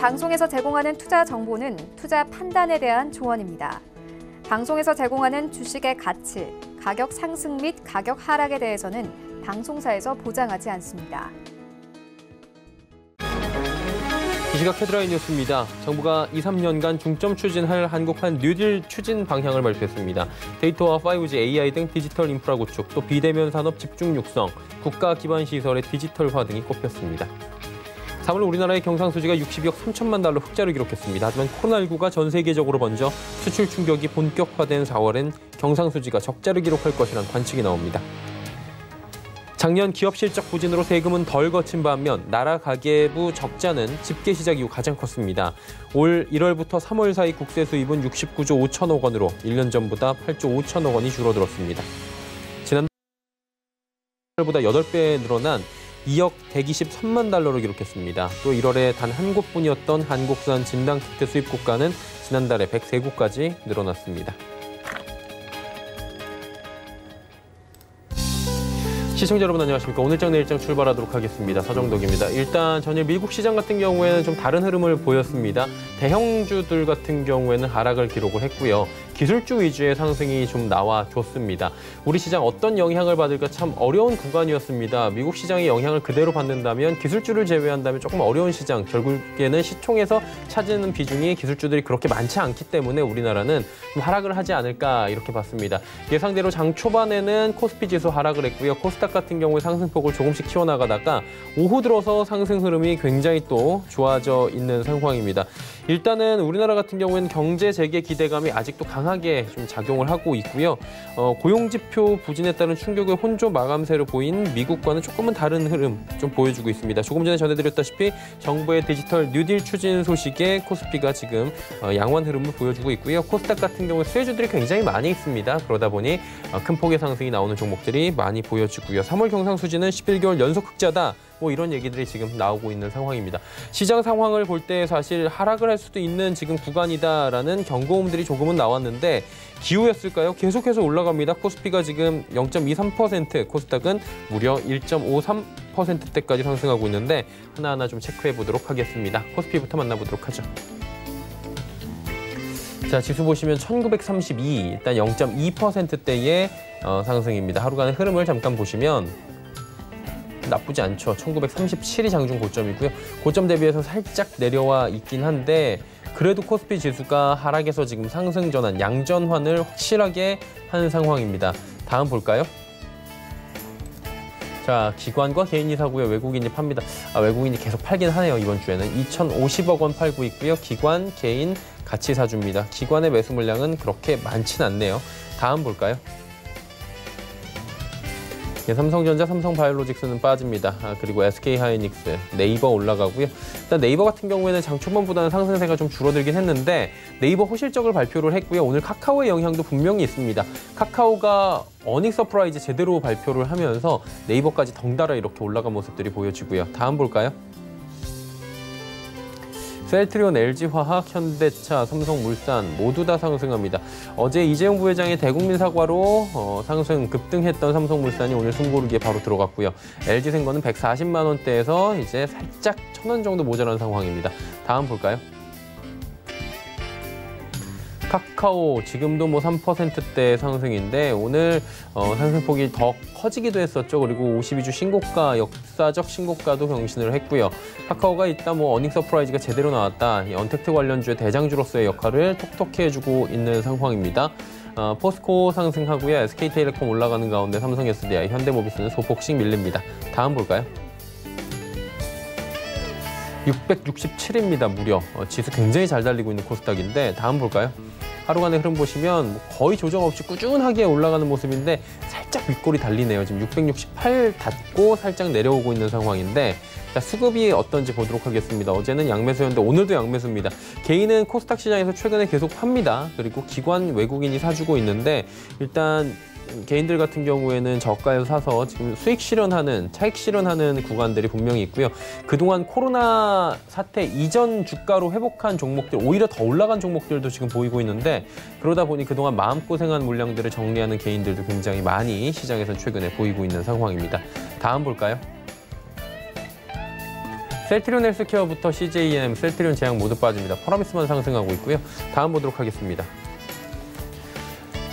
방송에서 제공하는 투자 정보는 투자 판단에 대한 조언입니다. 방송에서 제공하는 주식의 가치, 가격 상승 및 가격 하락에 대해서는 방송사에서 보장하지 않습니다. 이 시각 헤드라인 뉴스입니다. 정부가 2, 3년간 중점 추진할 한국판 뉴딜 추진 방향을 발표했습니다. 데이터와 5G, AI 등 디지털 인프라 구축, 또 비대면 산업 집중 육성, 국가 기반 시설의 디지털화 등이 꼽혔습니다. 3월 우리나라의 경상수지가 62억 3천만 달러 흑자를 기록했습니다. 하지만 코로나19가 전 세계적으로 번져 수출 충격이 본격화된 4월엔 경상수지가 적자를 기록할 것이란 관측이 나옵니다. 작년 기업 실적 부진으로 세금은 덜 거친 반면 나라 가계부 적자는 집계 시작 이후 가장 컸습니다. 올 1월부터 3월 사이 국세 수입은 69조 5천억 원으로 1년 전보다 8조 5천억 원이 줄어들었습니다. 지난달보다 8배 늘어난 2억 123만 달러를 기록했습니다. 또 1월에 단 한 곳뿐이었던 한국산 진단키트 수입 국가는 지난달에 103곳까지 늘어났습니다. 시청자 여러분 안녕하십니까. 오늘장 내일장 출발하도록 하겠습니다. 서정덕입니다. 일단 전일 미국 시장 같은 경우에는 좀 다른 흐름을 보였습니다. 대형주들 같은 경우에는 하락을 기록을 했고요. 기술주 위주의 상승이 좀 나와줬습니다. 우리 시장 어떤 영향을 받을까 참 어려운 구간이었습니다. 미국 시장의 영향을 그대로 받는다면 기술주를 제외한다면 조금 어려운 시장, 결국에는 시총에서 차지하는 비중이 기술주들이 그렇게 많지 않기 때문에 우리나라는 좀 하락을 하지 않을까 이렇게 봤습니다. 예상대로 장 초반에는 코스피 지수 하락을 했고요. 코스닥 같은 경우에 상승폭을 조금씩 키워나가다가 오후 들어서 상승 흐름이 굉장히 또 좋아져 있는 상황입니다. 일단은 우리나라 같은 경우에는 경제 재개 기대감이 아직도 강하게 좀 작용을 하고 있고요. 고용지표 부진에 따른 충격의 혼조 마감세로 보인 미국과는 조금은 다른 흐름 좀 보여주고 있습니다. 조금 전에 전해드렸다시피 정부의 디지털 뉴딜 추진 소식에 코스피가 지금 양호한 흐름을 보여주고 있고요. 코스닥 같은 경우에 수혜주들이 굉장히 많이 있습니다. 그러다 보니 큰 폭의 상승이 나오는 종목들이 많이 보여지고요. 3월 경상수지는 11개월 연속 흑자다. 뭐 이런 얘기들이 지금 나오고 있는 상황입니다. 시장 상황을 볼 때 사실 하락을 할 수도 있는 지금 구간이다라는 경고음들이 조금은 나왔는데 기우였을까요? 계속해서 올라갑니다. 코스피가 지금 0.23%, 코스닥은 무려 1.53%대까지 상승하고 있는데 하나하나 좀 체크해 보도록 하겠습니다. 코스피부터 만나보도록 하죠. 자, 지수 보시면 1932, 일단 0.2%대의 상승입니다. 하루간의 흐름을 잠깐 보시면 나쁘지 않죠. 1937이 장중 고점이고요. 고점 대비해서 살짝 내려와 있긴 한데 그래도 코스피 지수가 하락에서 지금 상승 전환, 양전환을 확실하게 한 상황입니다. 다음 볼까요? 자, 기관과 개인이 사고요. 외국인이 팝니다. 외국인이 계속 팔긴 하네요. 이번 주에는 2,050억 원 팔고 있고요. 기관, 개인 같이 사줍니다. 기관의 매수 물량은 그렇게 많진 않네요. 다음 볼까요? 예, 삼성전자, 삼성바이오로직스는 빠집니다. 그리고 SK하이닉스, 네이버 올라가고요. 일단 네이버 같은 경우에는 장 초반보다는 상승세가 좀 줄어들긴 했는데 네이버 호실적을 발표를 했고요. 오늘 카카오의 영향도 분명히 있습니다. 카카오가 어닝 서프라이즈 제대로 발표를 하면서 네이버까지 덩달아 이렇게 올라간 모습들이 보여지고요. 다음 볼까요? 셀트리온, LG화학, 현대차, 삼성물산 모두 다 상승합니다. 어제 이재용 부회장의 대국민 사과로 상승 급등했던 삼성물산이 오늘 숨고르기에 바로 들어갔고요. LG생건은 140만 원대에서 이제 살짝 1,000원 정도 모자란 상황입니다. 다음 볼까요? 카카오 지금도 뭐 3%대 상승인데 오늘 상승폭이 더 커지기도 했었죠. 그리고 52주 신고가, 역사적 신고가도 경신을 했고요. 카카오가 일단 뭐 어닝 서프라이즈가 제대로 나왔다. 이 언택트 관련주의 대장주로서의 역할을 톡톡히 해주고 있는 상황입니다. 포스코 상승하고요. SK텔레콤 올라가는 가운데 삼성 SDI, 현대모비스는 소폭씩 밀립니다. 다음 볼까요? 667입니다. 무려. 지수 굉장히 잘 달리고 있는 코스닥인데 다음 볼까요? 하루간의 흐름 보시면 거의 조정 없이 꾸준하게 올라가는 모습인데 살짝 윗골이 달리네요. 지금 668 닫고 살짝 내려오고 있는 상황인데 자, 수급이 어떤지 보도록 하겠습니다. 어제는 양매수였는데 오늘도 양매수입니다. 개인은 코스닥 시장에서 최근에 계속 팝니다. 그리고 기관 외국인이 사주고 있는데 일단 개인들 같은 경우에는 저가에서 사서 지금 수익 실현하는, 차익 실현하는 구간들이 분명히 있고요. 그동안 코로나 사태 이전 주가로 회복한 종목들, 오히려 더 올라간 종목들도 지금 보이고 있는데 그러다 보니 그동안 마음고생한 물량들을 정리하는 개인들도 굉장히 많이 시장에서 최근에 보이고 있는 상황입니다. 다음 볼까요? 셀트리온 헬스케어부터 CJENM, 셀트리온 제약 모두 빠집니다. 펄어비스만 상승하고 있고요. 다음 보도록 하겠습니다.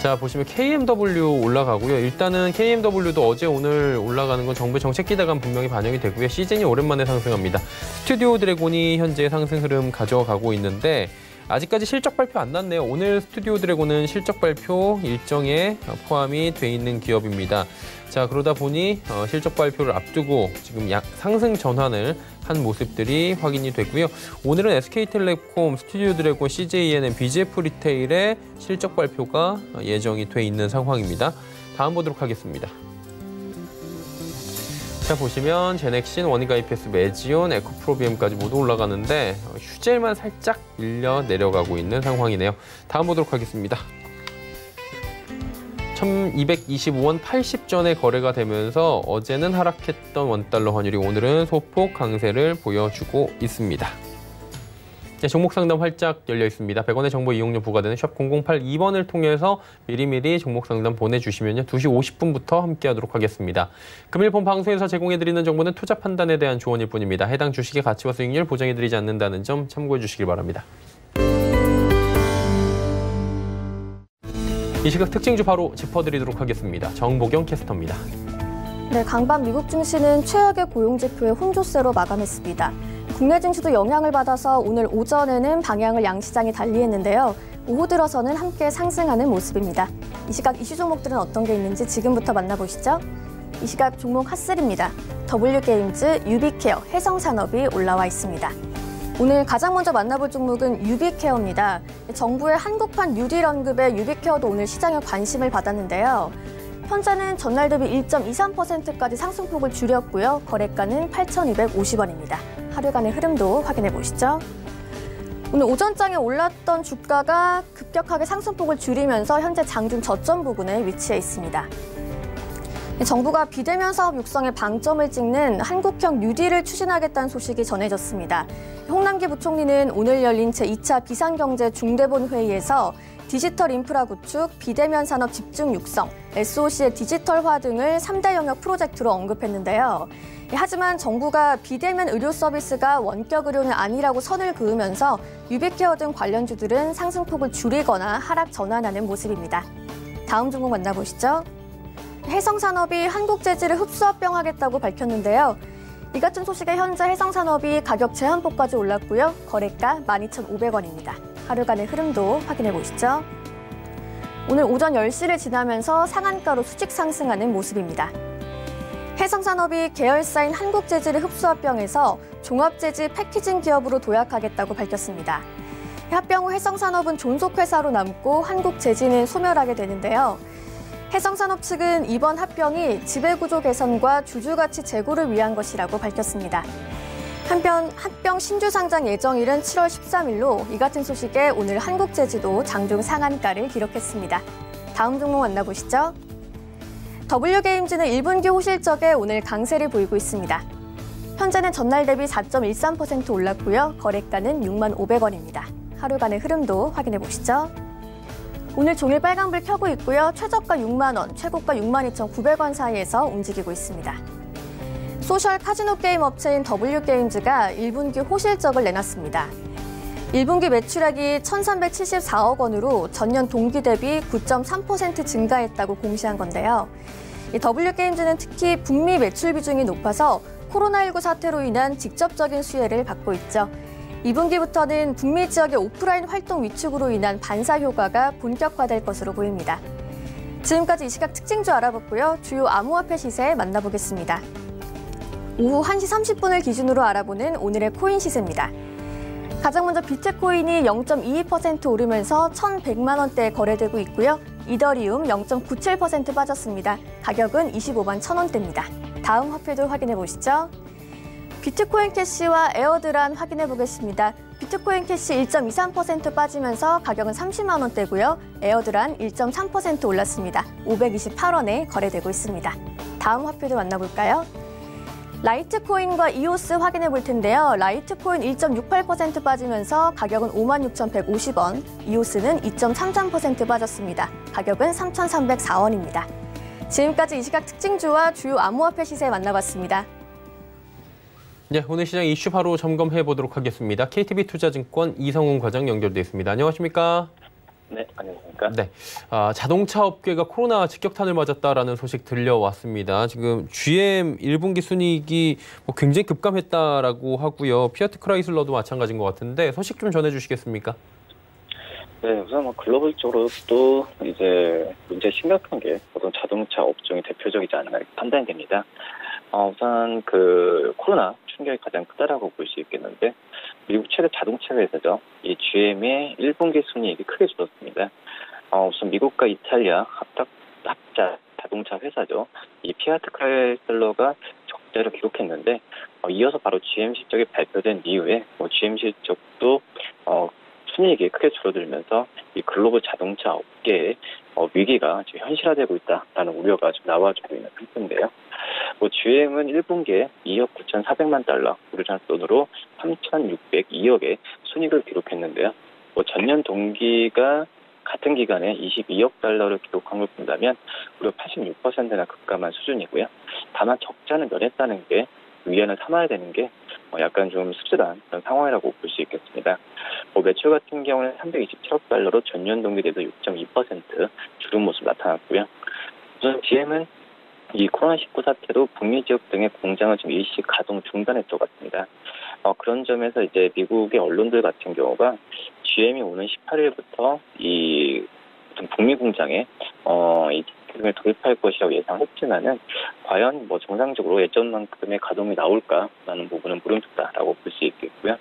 자, 보시면 KMW 올라가고요. 일단은 KMW도 어제 오늘 올라가는 건 정부의 정책 기대감 분명히 반영이 되고요. 시즌이 오랜만에 상승합니다. 스튜디오 드래곤이 현재 상승 흐름 가져가고 있는데 아직까지 실적 발표 안 났네요. 오늘 스튜디오 드래곤은 실적 발표 일정에 포함이 돼 있는 기업입니다. 자, 그러다 보니 실적 발표를 앞두고 지금 상승 전환을 한 모습들이 확인이 됐고요. 오늘은 SK텔레콤, 스튜디오 드래곤, CJENM, BGF 리테일의 실적 발표가 예정이 돼 있는 상황입니다. 다음 보도록 하겠습니다. 자, 보시면 제넥신, 원익IPS, 메지온, 에코프로비엠까지 모두 올라가는데 휴젤만 살짝 밀려 내려가고 있는 상황이네요. 다음 보도록 하겠습니다. 1225원 80전에 거래가 되면서 어제는 하락했던 원달러 환율이 오늘은 소폭 강세를 보여주고 있습니다. 네, 종목 상담 활짝 열려 있습니다. 100원의 정보 이용료 부과되는 샵 0082번을 통해서 미리미리 종목 상담 보내주시면요. 2시 50분부터 함께하도록 하겠습니다. 금일 본 방송에서 제공해드리는 정보는 투자 판단에 대한 조언일 뿐입니다. 해당 주식의 가치와 수익률 보장해드리지 않는다는 점 참고해 주시길 바랍니다. 이 시각 특징주 바로 짚어드리도록 하겠습니다. 정보경 캐스터입니다. 네, 강반 미국 증시는 최악의 고용지표의 혼조세로 마감했습니다. 국내 증시도 영향을 받아서 오늘 오전에는 방향을 양시장이 달리했는데요. 오후 들어서는 함께 상승하는 모습입니다. 이 시각 이슈 종목들은 어떤 게 있는지 지금부터 만나보시죠. 이 시각 종목 핫3입니다. W게임즈, 유비케어, 해성산업이 올라와 있습니다. 오늘 가장 먼저 만나볼 종목은 유비케어입니다. 정부의 한국판 뉴딜 언급에 유비케어도 오늘 시장에 관심을 받았는데요. 현재는 전날 대비 1.23%까지 상승폭을 줄였고요. 거래가는 8,250원입니다. 하루간의 흐름도 확인해 보시죠. 오늘 오전장에 올랐던 주가가 급격하게 상승폭을 줄이면서 현재 장중 저점 부근에 위치해 있습니다. 정부가 비대면 사업 육성에 방점을 찍는 한국형 뉴딜을 추진하겠다는 소식이 전해졌습니다. 홍남기 부총리는 오늘 열린 제2차 비상경제 중대본 회의에서 디지털 인프라 구축, 비대면 산업 집중 육성, SOC의 디지털화 등을 3대 영역 프로젝트로 언급했는데요. 하지만 정부가 비대면 의료 서비스가 원격 의료는 아니라고 선을 그으면서 유비케어 등 관련주들은 상승폭을 줄이거나 하락 전환하는 모습입니다. 다음 종목 만나보시죠. 해성산업이 한국재질을 흡수합병하겠다고 밝혔는데요. 이 같은 소식에 현재 해성산업이 가격 제한폭까지 올랐고요. 거래가 12,500원입니다. 하루간의 흐름도 확인해 보시죠. 오늘 오전 10시를 지나면서 상한가로 수직 상승하는 모습입니다. 해성산업이 계열사인 한국재질을 흡수합병해서 종합재질 패키징 기업으로 도약하겠다고 밝혔습니다. 합병 후 해성산업은 존속회사로 남고 한국재질은 소멸하게 되는데요. 해성산업 측은 이번 합병이 지배구조 개선과 주주가치 제고를 위한 것이라고 밝혔습니다. 한편 합병 신주 상장 예정일은 7월 13일로 이 같은 소식에 오늘 한국재지도 장중 상한가를 기록했습니다. 다음 종목 만나보시죠. W게임즈는 1분기 호실적에 오늘 강세를 보이고 있습니다. 현재는 전날 대비 4.13% 올랐고요. 거래가는 65,500원입니다. 하루간의 흐름도 확인해 보시죠. 오늘 종일 빨간불 켜고 있고요. 최저가 6만 원, 최고가 62,900원 사이에서 움직이고 있습니다. 소셜 카지노 게임 업체인 W게임즈가 1분기 호실적을 내놨습니다. 1분기 매출액이 1,374억 원으로 전년 동기 대비 9.3% 증가했다고 공시한 건데요. W게임즈는 특히 북미 매출 비중이 높아서 코로나19 사태로 인한 직접적인 수혜를 받고 있죠. 2분기부터는 북미 지역의 오프라인 활동 위축으로 인한 반사 효과가 본격화될 것으로 보입니다. 지금까지 이 시각 특징주 알아봤고요. 주요 암호화폐 시세 만나보겠습니다. 오후 1시 30분을 기준으로 알아보는 오늘의 코인 시세입니다. 가장 먼저 비트코인이 0.22% 오르면서 1,100만 원대에 거래되고 있고요. 이더리움 0.97% 빠졌습니다. 가격은 25만 1,000원대입니다. 다음 화폐도 확인해 보시죠. 비트코인 캐시와 에어드란 확인해 보겠습니다. 비트코인 캐시 1.23% 빠지면서 가격은 30만 원대고요. 에어드란 1.3% 올랐습니다. 528원에 거래되고 있습니다. 다음 화폐도 만나볼까요? 라이트코인과 이오스 확인해 볼 텐데요. 라이트코인 1.68% 빠지면서 가격은 56,150원, 이오스는 2.33% 빠졌습니다. 가격은 3,304원입니다. 지금까지 이 시각 특징주와 주요 암호화폐 시세 만나봤습니다. 네, 오늘 시장 이슈 바로 점검해 보도록 하겠습니다. KTB 투자증권 이성훈 과장 연결돼 있습니다. 안녕하십니까? 네, 안녕하십니까? 네, 자동차 업계가 코로나 직격탄을 맞았다라는 소식 들려왔습니다. 지금 GM 1분기 순이익이 굉장히 급감했다라고 하고요. 피아트 크라이슬러도 마찬가지인 것 같은데 소식 좀 전해주시겠습니까? 네, 우선 글로벌적으로도 이제 문제 심각한 게 우선 자동차 업종이 대표적이지 않나 이렇게 판단됩니다. 우선 그 코로나 충격이 가장 크다라고 볼 수 있겠는데 미국 최대 자동차 회사죠. 이 GM의 1분기 순이익이 크게 줄었습니다. 우선 미국과 이탈리아 합작 자동차 회사죠. 이 피아트 크라이슬러가 적자를 기록했는데 이어서 바로 GM 실적이 발표된 이후에 GM 실적도 순이익이 크게 줄어들면서 이 글로벌 자동차 업계의 위기가 지금 현실화되고 있다라는 우려가 좀 나와주고 있는 상태인데요. GM은 1분기에 2억 9,400만 달러, 우리나라 돈으로 3,602억의 순이익을 기록했는데요. 전년 동기가 같은 기간에 22억 달러를 기록한 걸 본다면 무려 86%나 급감한 수준이고요. 다만 적자는 면했다는 게 위안을 삼아야 되는 게 약간 좀 씁쓸한 그런 상황이라고 볼 수 있겠습니다. 매출 같은 경우는 327억 달러로 전년 동기 대비 6.2% 줄은 모습 나타났고요. 우선 GM은 이 코로나19 사태로 북미 지역 등의 공장을 좀 일시 가동 중단했던 것 같습니다. 그런 점에서 이제 미국의 언론들 같은 경우가 GM이 오는 18일부터 이 북미 공장에 이 기술을 도입할 것이라고 예상했지만은 과연 정상적으로 예전만큼의 가동이 나올까라는 부분은 물음표다라고 볼 수 있겠고요.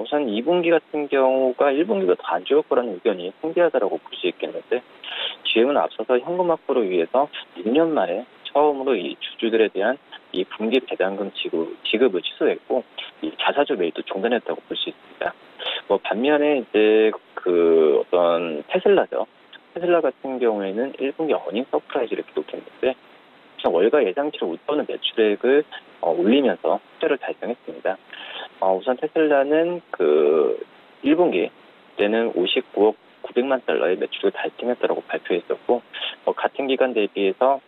우선 2분기 같은 경우가 1분기가 더 안 좋을 거라는 의견이 풍부하다라고 볼 수 있겠는데 GM은 앞서서 현금 확보를 위해서 6년 만에 처음으로 이 주주들에 대한 이 분기 배당금 지급을 취소했고 이 자사주 매입도 중단했다고 볼 수 있습니다. 반면에 이제 그 어떤 테슬라죠. 테슬라 같은 경우에는 1분기 어닝 서프라이즈를 기록했는데 월가 예상치를 웃도는 매출액을 올리면서 흑자를 달성했습니다. 우선 테슬라는 그 1분기 때는 59억 900만 달러의 매출을 달성했다고 발표했었고 같은 기간 대비해서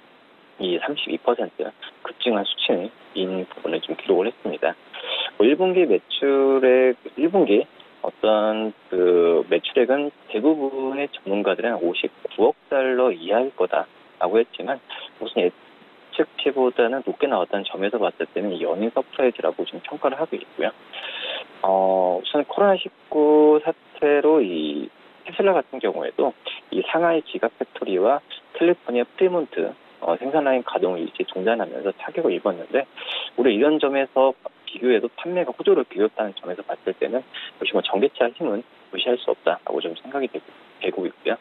이 32% 급증한 수치인 부분을 좀 기록을 했습니다. 1분기 어떤 그 매출액은 대부분의 전문가들은 59억 달러 이하일 거다라고 했지만 무슨 예측치보다는 높게 나왔다는 점에서 봤을 때는 이 어닝 서프라이즈라고 좀 평가를 하고 있고요. 우선 코로나19 사태로 이 테슬라 같은 경우에도 이 상하이 기가 팩토리와 캘리포니아 프리몬트 생산 라인 가동을 일시 중단하면서 타격을 입었는데 우리 이런 점에서 비교해도 판매가 호조를 기울였다는 점에서 봤을 때는 역시 전기차 힘은 무시할 수 없다라고 좀 생각이 되고 있고요.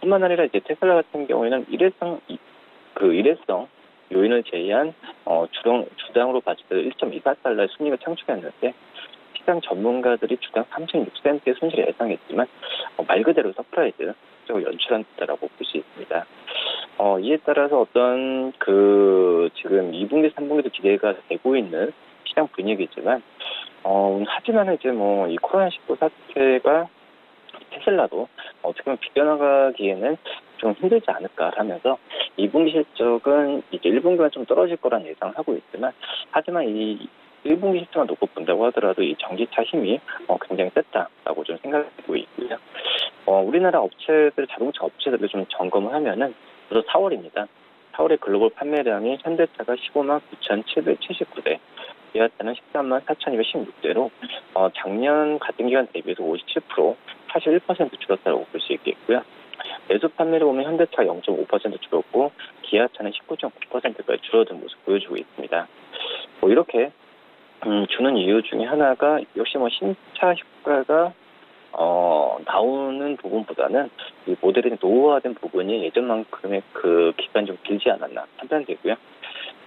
뿐만 아니라 이제 테슬라 같은 경우에는 일회성 요인을 제외한 주당으로 봤을 때 1.24달러의 순이익을 창출했는데 시장 전문가들이 주당 36센트의 손실을 예상했지만 말 그대로 서프라이즈를 연출한 듯하다고 볼 수 있습니다. 이에 따라서 어떤 지금 2분기, 3분기도 기대가 되고 있는 시장 분위기지만 하지만 이제 이 코로나19 사태가 테슬라도 어떻게 보면 비껴나가기에는 좀 힘들지 않을까 하면서 2분기 실적은 이제 1분기가 좀 떨어질 거라는 예상을 하고 있지만 하지만 이 1분기 실적만 놓고 본다고 하더라도 이 전기차 힘이 굉장히 셌다라고 좀 생각하고 있고요. 우리나라 자동차 업체들을 좀 점검을 하면은 그래서 4월입니다. 4월의 글로벌 판매량이 현대차가 15만 9,779대, 기아차는 13만 4,216대로 작년 같은 기간 대비해서 57%, 41% 줄었다고 볼 수 있겠고요. 매수 판매를 보면 현대차가 0.5% 줄었고 기아차는 19.9%까지 줄어든 모습 보여주고 있습니다. 이렇게 주는 이유 중에 하나가 역시 신차 효과가 나오는 부분보다는 이 모델이 노후화된 부분이 예전만큼의 그 기간이 좀 길지 않았나 판단되고요.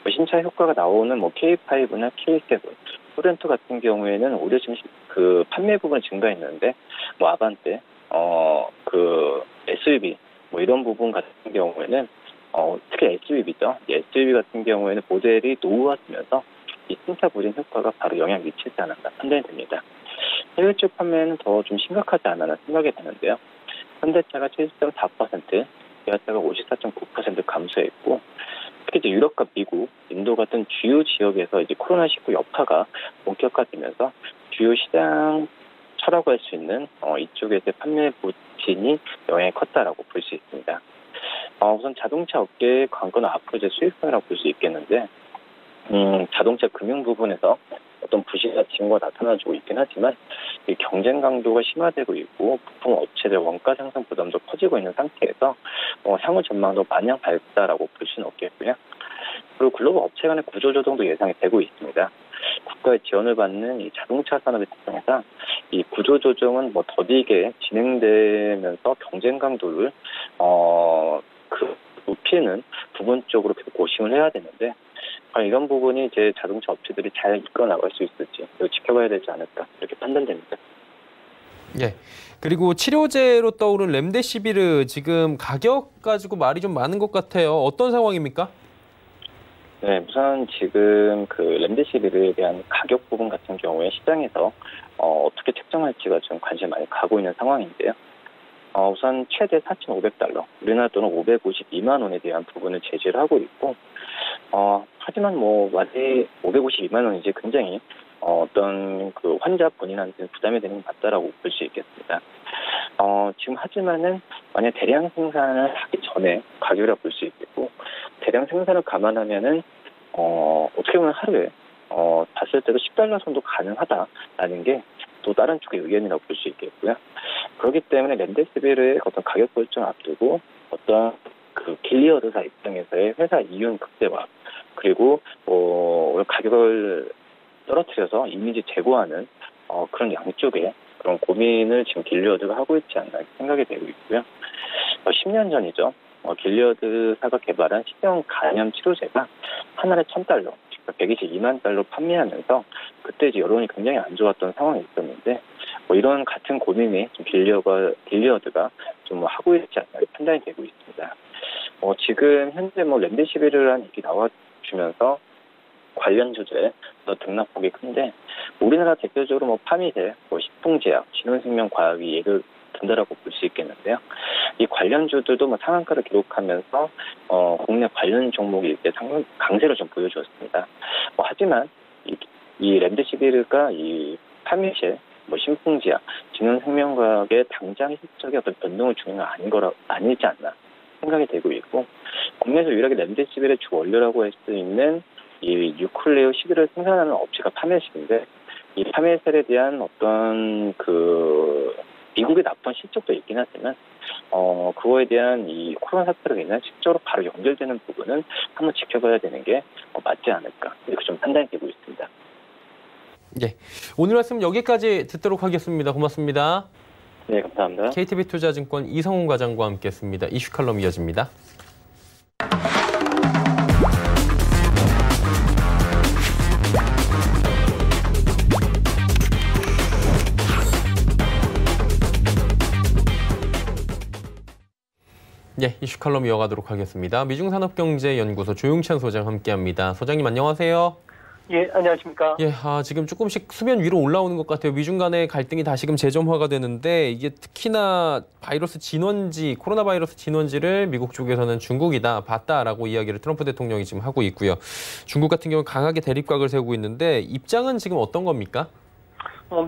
신차 효과가 나오는 K5나 K7, 소렌토 같은 경우에는 오히려 지금 그 판매 부분이 증가했는데 아반떼, SUV 이런 부분 같은 경우에는 특히 SUV죠. SUV 같은 경우에는 모델이 노후화되면서 이 신차 부진 효과가 바로 영향 미치지 않았나 판단이 됩니다. 해외 쪽 판매는 더 좀 심각하지 않나 생각이 되는데요. 현대차가 70.4%, 기아차가 54.9% 감소했고 특히 이제 유럽과 미국, 인도 같은 주요 지역에서 이제 코로나19 여파가 본격화되면서 주요 시장처라고 할 수 있는 이쪽에서의 판매 부진이 영향이 컸다라고 볼 수 있습니다. 우선 자동차 업계의 관건은 앞으로 이제 수익성이라고 볼 수 있겠는데, 자동차 금융 부분에서 어떤 부실한 징후가 나타나고 있긴 하지만 이 경쟁 강도가 심화되고 있고 부품 업체들 원가 상승 부담도 커지고 있는 상태에서 향후 전망도 마냥 밝다라고 볼 수는 없겠고요. 그리고 글로벌 업체 간의 구조조정도 예상이 되고 있습니다. 국가의 지원을 받는 이 자동차 산업의 특성상 이 구조조정은 더디게 진행되면서 경쟁 강도를 높이는 부분적으로 계속 고심을 해야 되는데, 이런 부분이 이제 자동차 업체들이 잘 이끌어 나갈 수 있을지 지켜봐야 되지 않을까 이렇게 판단됩니다. 예. 그리고 치료제로 떠오른 렘데시비르 지금 가격 가지고 말이 좀 많은 것 같아요. 어떤 상황입니까? 네, 우선 지금 그 렘데시비르에 대한 가격 부분 같은 경우에 시장에서 어떻게 책정할지가 좀 관심이 많이 가고 있는 상황인데요. 우선 최대 4,500달러, 우리나라 돈은 552만 원에 대한 부분을 제시를 하고 있고, 하지만 만약에 552만 원이지 굉장히 어떤 그 환자 본인한테는 부담이 되는 게 맞다라고 볼 수 있겠습니다. 지금 하지만은 만약 대량 생산을 하기 전에 가격이라고 볼 수 있겠고, 대량 생산을 감안하면은 어떻게 보면 하루에 봤을 때도 10달러 정도 가능하다라는 게 또 다른 쪽의 의견이라고 볼 수 있겠고요. 그렇기 때문에 렘데시비르의 어떤 가격 결정 앞두고 어떤 그 길리어드사 입장에서의 회사 이윤 극대화, 그리고 가격을 떨어뜨려서 이미지 제고하는 그런 양쪽의 그런 고민을 지금 길리어드가 하고 있지 않나 생각이 되고 있고요. 10년 전이죠. 길리어드사가 개발한 식경 간염 치료제가 하나에 1,000달러, 122만 달러 판매하면서 그때 이제 여론이 굉장히 안 좋았던 상황이 있었는데, 이런 같은 고민이 좀 길리어드가 좀 하고 있지 않나 판단이 되고 있습니다. 지금 현재 렘데시비르라는 얘기 나와주면서 관련 주제에 등락폭이 큰데, 우리나라 대표적으로 파미셀, 식품제약, 진원생명과학이 예를 든다라고 볼 수 있겠는데요. 이 관련주들도 상한가를 기록하면서 국내 관련 종목이 이제 강세를 좀 보여주었습니다. 하지만 이 렘데시비르가 이 파미셀, 신풍제약, 진원생명과학의 당장 실적의 어떤 변동을 주는 건 아니지 않나 생각이 되고 있고, 국내에서 유일하게 렘데시비르의 주 원료라고 할 수 있는 이 뉴클레오 시드를 생산하는 업체가 파메셀인데, 이 파메셀에 대한 어떤 미국에 납부한 실적도 있긴 하지만 그거에 대한 이 코로나 사태로 인한 실적으로 바로 연결되는 부분은 한번 지켜봐야 되는 게 맞지 않을까 이렇게 좀 판단이 되고 있습니다. 예, 오늘 말씀 여기까지 듣도록 하겠습니다. 고맙습니다. 네, 감사합니다. KTB투자증권 이성훈 과장과 함께했습니다. 이슈 칼럼 이어집니다. 예, 이슈 칼럼 이어가도록 하겠습니다. 미중산업경제연구소 조용찬 소장 함께합니다. 소장님 안녕하세요. 예, 안녕하십니까. 예, 지금 조금씩 수면 위로 올라오는 것 같아요. 미중 간의 갈등이 다시금 재점화가 되는데, 이게 특히나 코로나 바이러스 진원지를 미국 쪽에서는 중국이다, 봤다라고 이야기를 트럼프 대통령이 지금 하고 있고요. 중국 같은 경우는 강하게 대립각을 세우고 있는데, 입장은 지금 어떤 겁니까?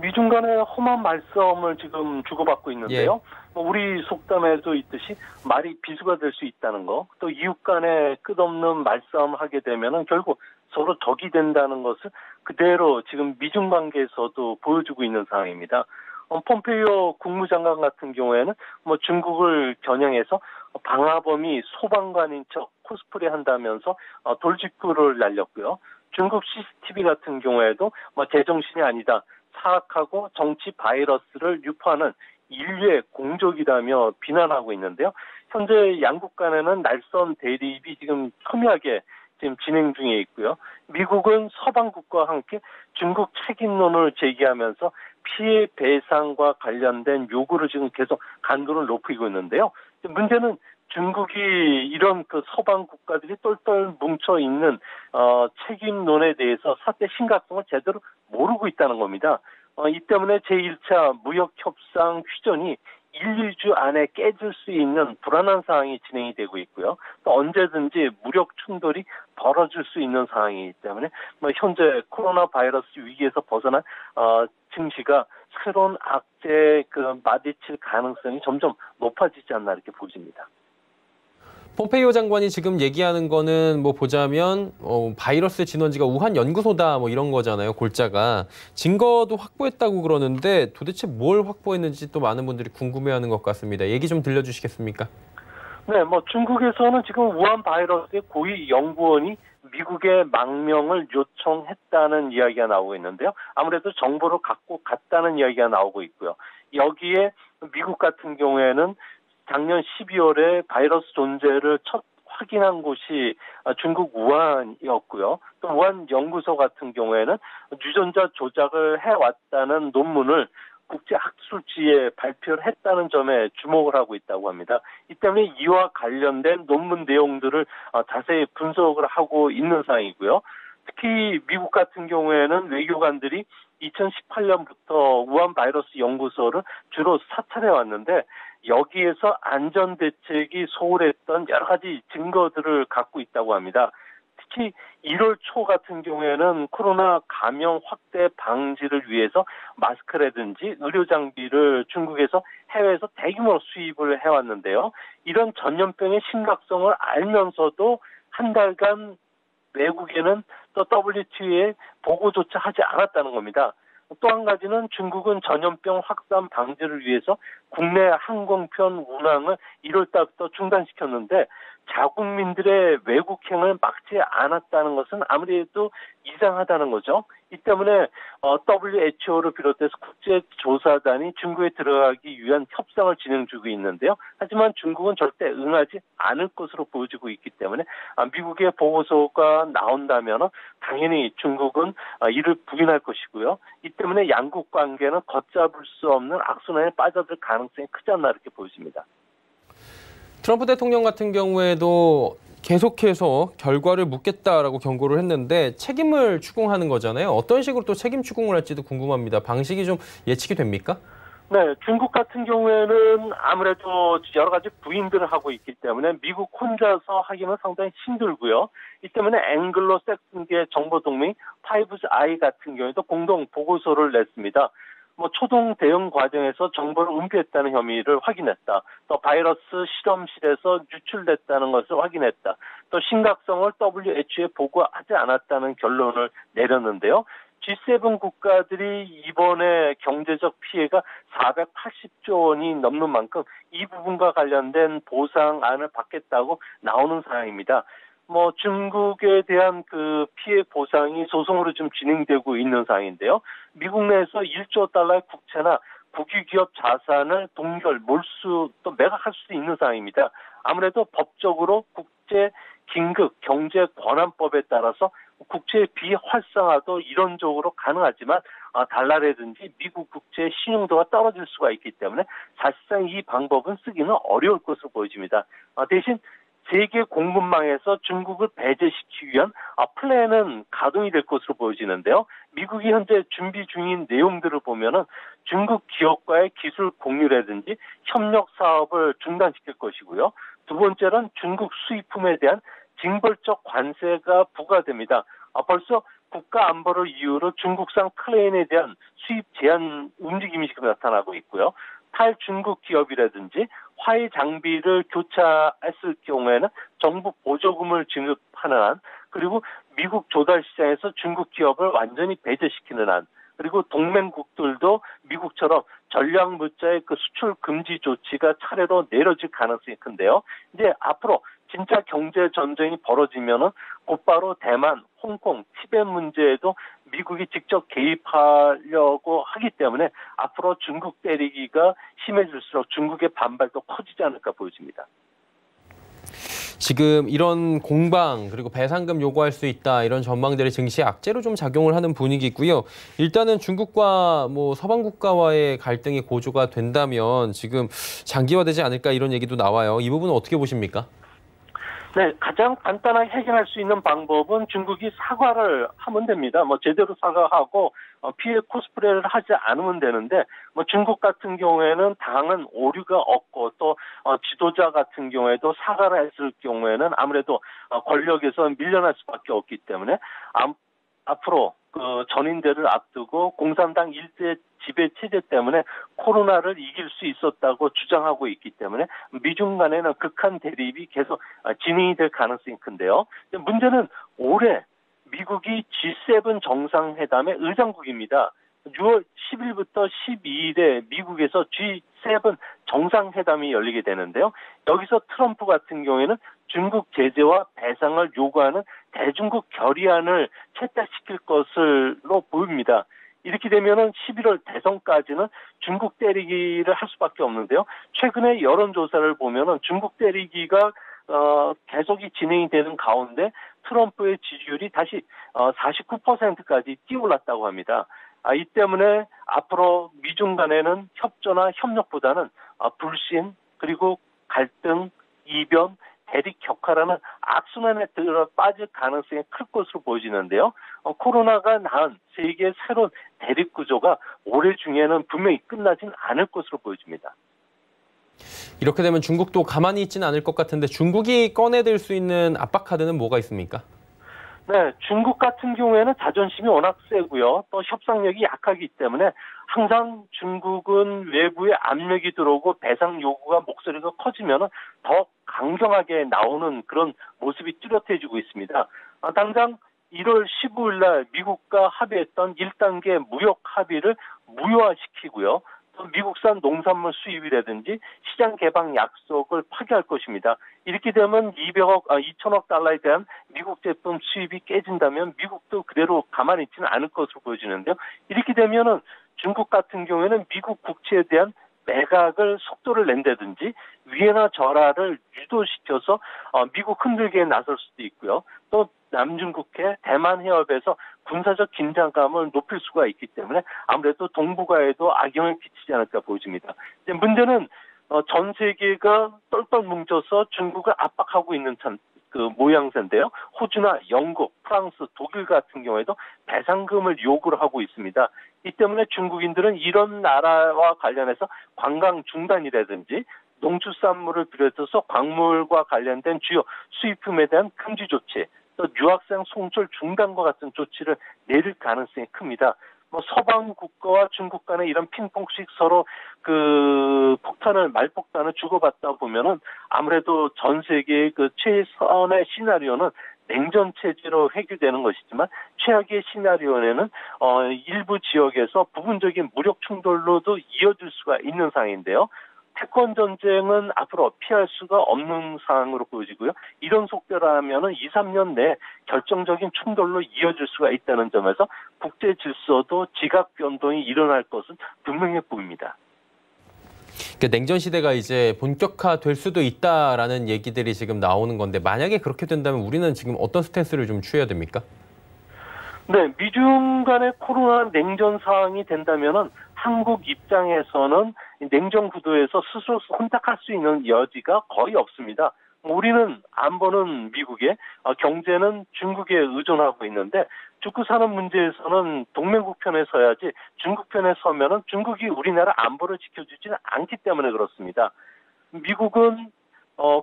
미중 간의 험한 말싸움을 지금 주고받고 있는데요. 우리 속담에도 있듯이 말이 비수가 될 수 있다는 거, 또 이웃 간에 끝없는 말싸움을 하게 되면은 결국 서로 적이 된다는 것을 그대로 지금 미중 관계에서도 보여주고 있는 상황입니다. 폼페이오 국무장관 같은 경우에는 중국을 겨냥해서 방화범이 소방관인 척 코스프레 한다면서 돌직구를 날렸고요. 중국 CCTV 같은 경우에도 제정신이 아니다, 사악하고 정치 바이러스를 유포하는 인류의 공적이라며 비난하고 있는데요. 현재 양국 간에는 날선 대립이 지금 첨예하게 지금 진행 중에 있고요. 미국은 서방국과 함께 중국 책임론을 제기하면서 피해 배상과 관련된 요구를 지금 계속 간도를 높이고 있는데요. 문제는 중국이 이런 서방 국가들이 똘똘 뭉쳐 있는 책임론에 대해서 사태 심각성을 제대로 모르고 있다는 겁니다. 이 때문에 제1차 무역협상 휴전이 1, 2주 안에 깨질 수 있는 불안한 상황이 진행이 되고 있고요. 또 언제든지 무력 충돌이 벌어질 수 있는 상황이기 때문에 현재 코로나 바이러스 위기에서 벗어난 증시가 새로운 악재에 마주칠 가능성이 점점 높아지지 않나 이렇게 보입니다. 폼페이오 장관이 지금 얘기하는 거는 보자면 바이러스 진원지가 우한 연구소다 이런 거잖아요. 골자가. 증거도 확보했다고 그러는데 도대체 뭘 확보했는지 또 많은 분들이 궁금해하는 것 같습니다. 얘기 좀 들려주시겠습니까? 네, 중국에서는 지금 우한 바이러스의 고위 연구원이 미국의 망명을 요청했다는 이야기가 나오고 있는데요. 아무래도 정보를 갖고 갔다는 이야기가 나오고 있고요. 여기에 미국 같은 경우에는 작년 12월에 바이러스 존재를 첫 확인한 곳이 중국 우한이었고요. 또 우한 연구소 같은 경우에는 유전자 조작을 해왔다는 논문을 국제학술지에 발표를 했다는 점에 주목을 하고 있다고 합니다. 이 때문에 이와 관련된 논문 내용들을 자세히 분석을 하고 있는 상황이고요. 특히 미국 같은 경우에는 외교관들이 2018년부터 우한 바이러스 연구소를 주로 사찰해 왔는데 여기에서 안전대책이 소홀했던 여러 가지 증거들을 갖고 있다고 합니다. 특히 1월 초 같은 경우에는 코로나 감염 확대 방지를 위해서 마스크라든지 의료 장비를 중국에서 해외에서 대규모로 수입을 해왔는데요. 이런 전염병의 심각성을 알면서도 한 달간 외국에는 또 WTO에 보고조차 하지 않았다는 겁니다. 또 한 가지는 중국은 전염병 확산 방지를 위해서 국내 항공편 운항을 1월 달부터 중단시켰는데 자국민들의 외국행을 막지 않았다는 것은 아무래도 이상하다는 거죠. 이 때문에 WHO를 비롯해서 국제조사단이 중국에 들어가기 위한 협상을 진행 중에 있는데요. 하지만 중국은 절대 응하지 않을 것으로 보여지고 있기 때문에 미국의 보고서가 나온다면 당연히 중국은 이를 부인할 것이고요. 이 때문에 양국 관계는 걷잡을 수 없는 악순환에 빠져들 가능성이 크지 않나 이렇게 보여집니다. 트럼프 대통령 같은 경우에도 계속해서 결과를 묻겠다라고 경고를 했는데 책임을 추궁하는 거잖아요. 어떤 식으로 또 책임 추궁을 할지도 궁금합니다. 방식이 좀 예측이 됩니까? 네, 중국 같은 경우에는 아무래도 여러 가지 부인들을 하고 있기 때문에 미국 혼자서 하기는 상당히 힘들고요. 이 때문에 앵글로색슨계 정보동맹 파이브스 아이 같은 경우에도 공동 보고서를 냈습니다. 초동 대응 과정에서 정보를 은폐했다는 혐의를 확인했다. 또 바이러스 실험실에서 유출됐다는 것을 확인했다. 또 심각성을 WHO에 보고하지 않았다는 결론을 내렸는데요. G7 국가들이 이번에 경제적 피해가 480조 원이 넘는 만큼 이 부분과 관련된 보상안을 받겠다고 나오는 상황입니다. 중국에 대한 피해 보상이 소송으로 좀 진행되고 있는 상황인데요. 미국 내에서 1조 달러의 국채나 국유기업 자산을 동결, 몰수, 또 매각할 수 있는 상황입니다. 아무래도 법적으로 국제 긴급 경제 권한법에 따라서 국채 비활성화도 이론적으로 가능하지만 달러라든지 미국 국채의 신용도가 떨어질 수가 있기 때문에 사실상 이 방법은 쓰기는 어려울 것으로 보여집니다. 대신 세계 공급망에서 중국을 배제시키기 위한 플랜은 가동이 될 것으로 보여지는데요. 미국이 현재 준비 중인 내용들을 보면은 중국 기업과의 기술 공유라든지 협력 사업을 중단시킬 것이고요. 두 번째는 중국 수입품에 대한 징벌적 관세가 부과됩니다. 벌써 국가 안보를 이유로 중국산 클레인에 대한 수입 제한 움직임이 지금 나타나고 있고요. 탈중국 기업이라든지 화해 장비를 교체했을 경우에는 정부 보조금을 지급하는 한, 그리고 미국 조달 시장에서 중국 기업을 완전히 배제시키는 한, 그리고 동맹국들도 미국처럼 전략 물자의 수출 금지 조치가 차례로 내려질 가능성이 큰데요. 이제 앞으로 진짜 경제 전쟁이 벌어지면은 곧바로 대만, 홍콩, 티벳 문제에도 미국이 직접 개입하려고 하기 때문에 앞으로 중국 때리기가 심해질수록 중국의 반발도 커지지 않을까 보여집니다. 지금 이런 공방 그리고 배상금 요구할 수 있다 이런 전망들이 증시에 악재로 좀 작용을 하는 분위기고요. 일단은 중국과 서방 국가와의 갈등이 고조가 된다면 지금 장기화되지 않을까 이런 얘기도 나와요. 이 부분은 어떻게 보십니까? 네, 가장 간단하게 해결할 수 있는 방법은 중국이 사과를 하면 됩니다. 제대로 사과하고 피해 코스프레를 하지 않으면 되는데 뭐 중국 같은 경우에는 당한 오류가 없고 또 지도자 같은 경우에도 사과를 했을 경우에는 아무래도 권력에서 밀려날 수밖에 없기 때문에 앞으로 그 전인대를 앞두고 공산당 일제 지배 체제 때문에 코로나를 이길 수 있었다고 주장하고 있기 때문에 미중 간에는 극한 대립이 계속 진행이 될 가능성이 큰데요. 문제는 올해 미국이 G7 정상회담의 의장국입니다. 6월 10일부터 12일에 미국에서 G7 정상회담이 열리게 되는데요. 여기서 트럼프 같은 경우에는 중국 제재와 배상을 요구하는 대중국 결의안을 채택시킬 것으로 보입니다. 이렇게 되면은 11월 대선까지는 중국 때리기를 할 수밖에 없는데요. 최근에 여론조사를 보면은 중국 때리기가 계속이 진행이 되는 가운데 트럼프의 지지율이 다시 49%까지 뛰어올랐다고 합니다. 이 때문에 앞으로 미중 간에는 협조나 협력보다는 불신 그리고 갈등, 이변, 대립 격화라는 악순환에 들어 빠질 가능성이 클 것으로 보여지는데요. 코로나가 낳은 세계의 새로운 대립 구조가 올해 중에는 분명히 끝나진 않을 것으로 보여집니다. 이렇게 되면 중국도 가만히 있지는 않을 것 같은데 중국이 꺼내들 수 있는 압박 카드는 뭐가 있습니까? 네, 중국 같은 경우에는 자존심이 워낙 세고요. 또 협상력이 약하기 때문에 항상 중국은 외부에 압력이 들어오고 배상 요구가 목소리가 커지면 더 강경하게 나오는 그런 모습이 뚜렷해지고 있습니다. 당장 1월 15일 날 미국과 합의했던 1단계 무역 합의를 무효화시키고요. 또 미국산 농산물 수입이라든지 시장 개방 약속을 파기할 것입니다. 이렇게 되면 2천억 달러에 대한 미국 제품 수입이 깨진다면 미국도 그대로 가만히 있지는 않을 것으로 보여지는데요. 이렇게 되면은 중국 같은 경우에는 미국 국채에 대한 매각을 속도를 낸다든지 위에나 절하를 유도시켜서 미국 흔들기에 나설 수도 있고요. 또 남중국해, 대만 해협에서 군사적 긴장감을 높일 수가 있기 때문에 아무래도 동북아에도 악영향을 끼치지 않을까 보여집니다. 이제 문제는 전 세계가 똘똘 뭉쳐서 중국을 압박하고 있는 모양새인데요. 호주나 영국, 프랑스, 독일 같은 경우에도 배상금을 요구를 하고 있습니다. 이 때문에 중국인들은 이런 나라와 관련해서 관광 중단이라든지 농축산물을 비롯해서 광물과 관련된 주요 수입품에 대한 금지 조치, 또 유학생 송출 중단과 같은 조치를 내릴 가능성이 큽니다. 서방 국가와 중국 간의 이런 핑퐁식 서로 말폭탄을 주고받다 보면은 아무래도 전 세계의 최선의 시나리오는 냉전 체제로 해결되는 것이지만 최악의 시나리오에는 일부 지역에서 부분적인 무력 충돌로도 이어질 수가 있는 상황인데요. 패권 전쟁은 앞으로 피할 수가 없는 상황으로 보여지고요. 이런 속도라면은 2, 3년 내에 결정적인 충돌로 이어질 수가 있다는 점에서 국제 질서도 지각 변동이 일어날 것은 분명해 보입니다. 그러니까 냉전 시대가 이제 본격화될 수도 있다라는 얘기들이 지금 나오는 건데 만약에 그렇게 된다면 우리는 지금 어떤 스탠스를 좀 취해야 됩니까? 네, 미중 간의 코로나 냉전 상황이 된다면은 한국 입장에서는 냉전 구도에서 스스로 선택할 수 있는 여지가 거의 없습니다. 우리는 안보는 미국에, 경제는 중국에 의존하고 있는데 죽고 사는 문제에서는 동맹국 편에 서야지 중국 편에 서면은 중국이 우리나라 안보를 지켜주지는 않기 때문에 그렇습니다. 미국은